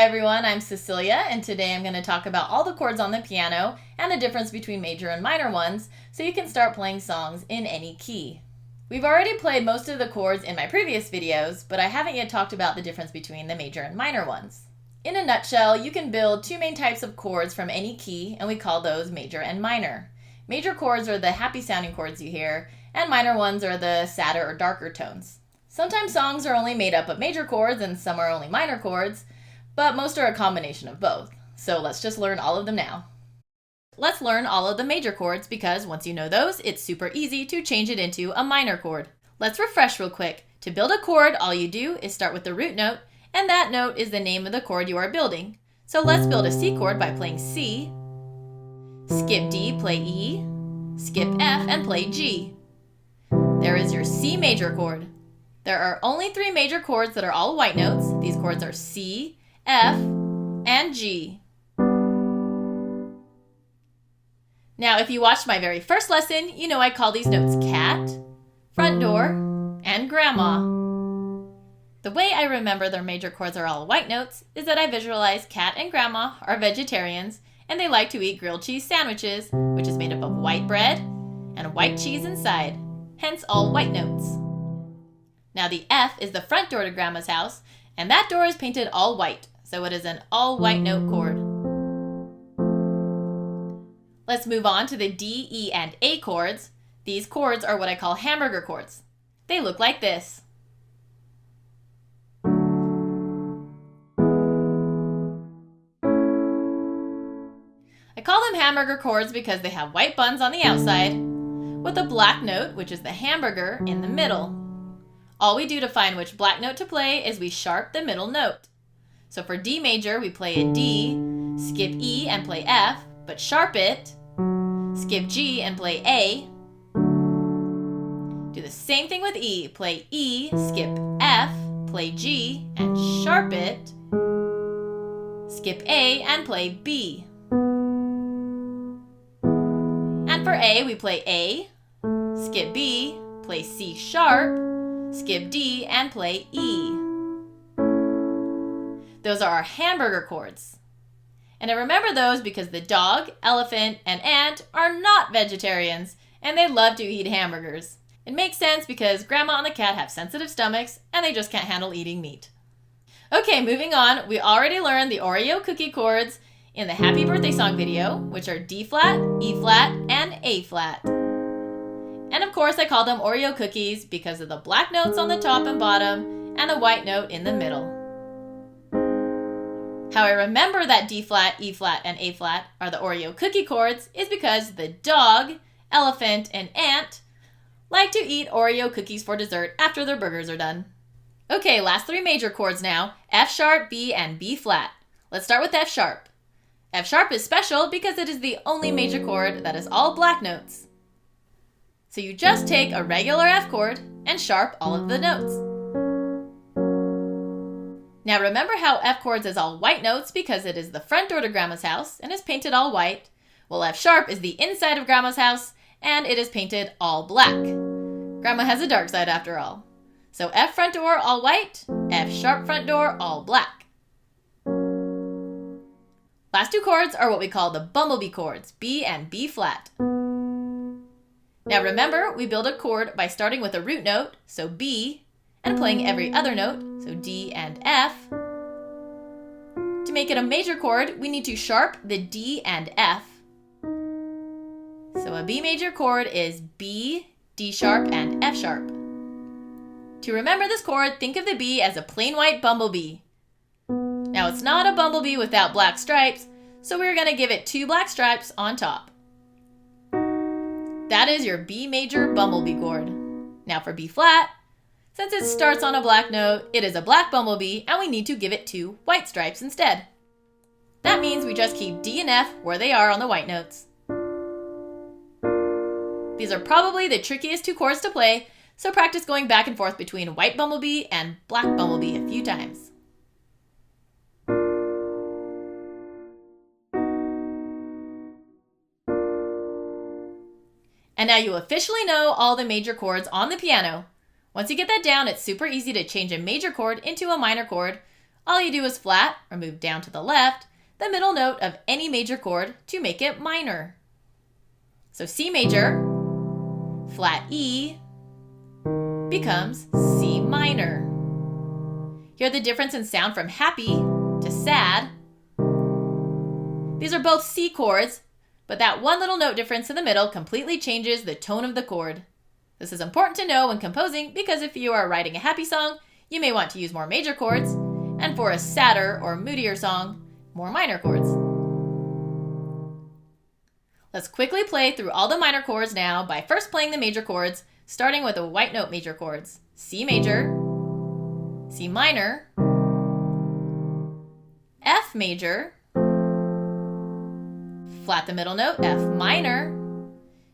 Hi everyone, I'm Cecilia, and today I'm going to talk about all the chords on the piano and the difference between major and minor ones so you can start playing songs in any key. We've already played most of the chords in my previous videos, but I haven't yet talked about the difference between the major and minor ones. In a nutshell, you can build two main types of chords from any key, and we call those major and minor. Major chords are the happy sounding chords you hear, and minor ones are the sadder or darker tones. Sometimes songs are only made up of major chords and some are only minor chords, but most are a combination of both. So let's just learn all of them now. Let's learn all of the major chords because once you know those, it's super easy to change it into a minor chord. Let's refresh real quick. To build a chord, all you do is start with the root note, and that note is the name of the chord you are building. So let's build a C chord by playing C, skip D, play E, skip F, and play G. There is your C major chord. There are only three major chords that are all white notes. These chords are C, F, and G. Now, if you watched my very first lesson, you know I call these notes cat, front door, and grandma. The way I remember their major chords are all white notes is that I visualize cat and grandma are vegetarians and they like to eat grilled cheese sandwiches, which is made up of white bread and white cheese inside, hence all white notes. Now the F is the front door to grandma's house, and that door is painted all white, so it is an all white note chord. Let's move on to the D, E, and A chords. These chords are what I call hamburger chords. They look like this. I call them hamburger chords because they have white buns on the outside, with a black note, which is the hamburger, in the middle. All we do to find which black note to play is we sharp the middle note. So for D major, we play a D, skip E and play F, but sharp it, skip G and play A. Do the same thing with E, play E, skip F, play G, and sharp it, skip A and play B. And for A, we play A, skip B, play C sharp, skip D, and play E. Those are our hamburger chords. And I remember those because the dog, elephant, and ant are not vegetarians, and they love to eat hamburgers. It makes sense because grandma and the cat have sensitive stomachs, and they just can't handle eating meat. Okay, moving on, we already learned the Oreo cookie chords in the Happy Birthday Song video, which are D flat, E flat, and A flat. And of course I call them Oreo cookies because of the black notes on the top and bottom and the white note in the middle. How I remember that D flat, E flat, and A flat are the Oreo cookie chords is because the dog, elephant, and ant like to eat Oreo cookies for dessert after their burgers are done. Okay, last three major chords now, F sharp, B, and B flat. Let's start with F sharp. F sharp is special because it is the only major chord that is all black notes. So you just take a regular F chord and sharp all of the notes. Now remember how F chords is all white notes because it is the front door to grandma's house and is painted all white? Well, F sharp is the inside of grandma's house and it is painted all black. Grandma has a dark side after all. So F front door all white, F sharp front door all black. Last two chords are what we call the bumblebee chords, B and B flat. Now remember, we build a chord by starting with a root note, so B, and playing every other note, so D and F. To make it a major chord, we need to sharp the D and F. So a B major chord is B, D sharp, and F sharp. To remember this chord, think of the B as a plain white bumblebee. Now it's not a bumblebee without black stripes, so we're going to give it 2 black stripes on top. That is your B major bumblebee chord. Now for B flat, since it starts on a black note, it is a black bumblebee and we need to give it 2 white stripes instead. That means we just keep D and F where they are on the white notes. These are probably the trickiest 2 chords to play, so practice going back and forth between white bumblebee and black bumblebee a few times. And now you officially know all the major chords on the piano. Once you get that down, it's super easy to change a major chord into a minor chord all you do is flat, or move down to the left, the middle note of any major chord to make it minor. So C major, flat E, becomes C minor. Hear the difference in sound from happy to sad. These are both C chords, but that one little note difference in the middle completely changes the tone of the chord. This is important to know when composing because if you are writing a happy song, you may want to use more major chords, and for a sadder or moodier song, more minor chords. Let's quickly play through all the minor chords now by first playing the major chords, starting with the white note major chords. C major, C minor, F major, flat the middle note, F minor,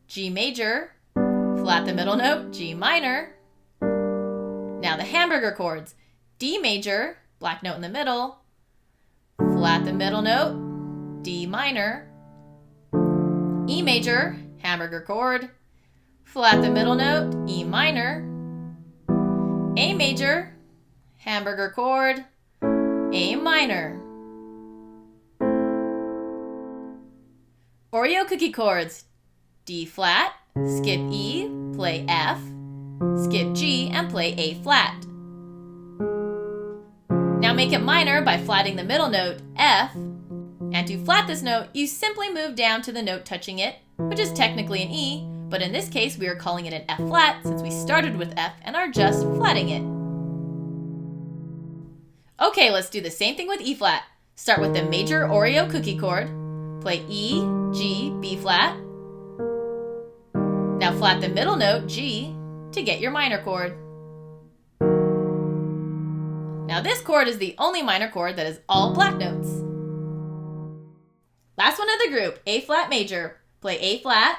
G major, flat the middle note, G minor. Now the hamburger chords. D major, black note in the middle, flat the middle note, D minor, E major, hamburger chord, flat the middle note, E minor, A major, hamburger chord, A minor. Oreo cookie chords. D flat, skip E, play F, skip G, and play A flat. Now make it minor by flatting the middle note, F, and to flat this note, you simply move down to the note touching it, which is technically an E, but in this case we are calling it an F flat since we started with F and are just flatting it. Okay, let's do the same thing with E flat. Start with the major Oreo cookie chord, play E, G, B flat. Now flat the middle note, G, to get your minor chord. Now this chord is the only minor chord that is all black notes. Last one of the group, A flat major. Play A flat,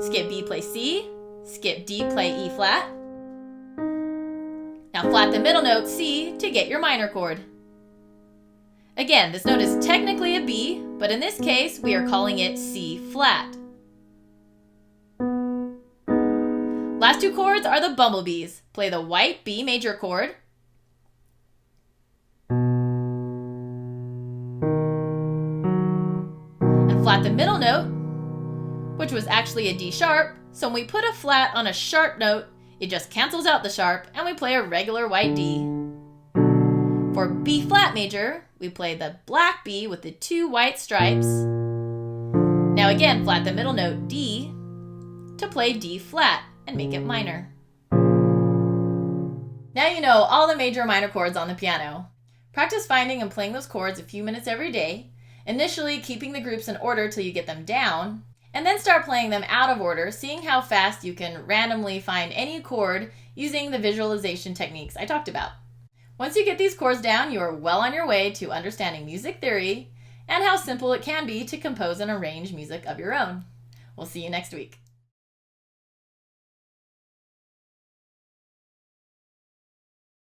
skip B, play C, skip D, play E flat. Now flat the middle note, C, to get your minor chord. Again, this note is technically a B, but in this case, we are calling it C flat. Last two chords are the bumblebees. Play the white B major chord, and flat the middle note, which was actually a D sharp, so when we put a flat on a sharp note, it just cancels out the sharp and we play a regular white D. For B flat major, we play the black B with the two white stripes. Now again, flat the middle note, D, to play D flat and make it minor. Now you know all the major and minor chords on the piano. Practice finding and playing those chords a few minutes every day, initially keeping the groups in order till you get them down, and then start playing them out of order, seeing how fast you can randomly find any chord using the visualization techniques I talked about. Once you get these chords down, you are well on your way to understanding music theory and how simple it can be to compose and arrange music of your own. We'll see you next week.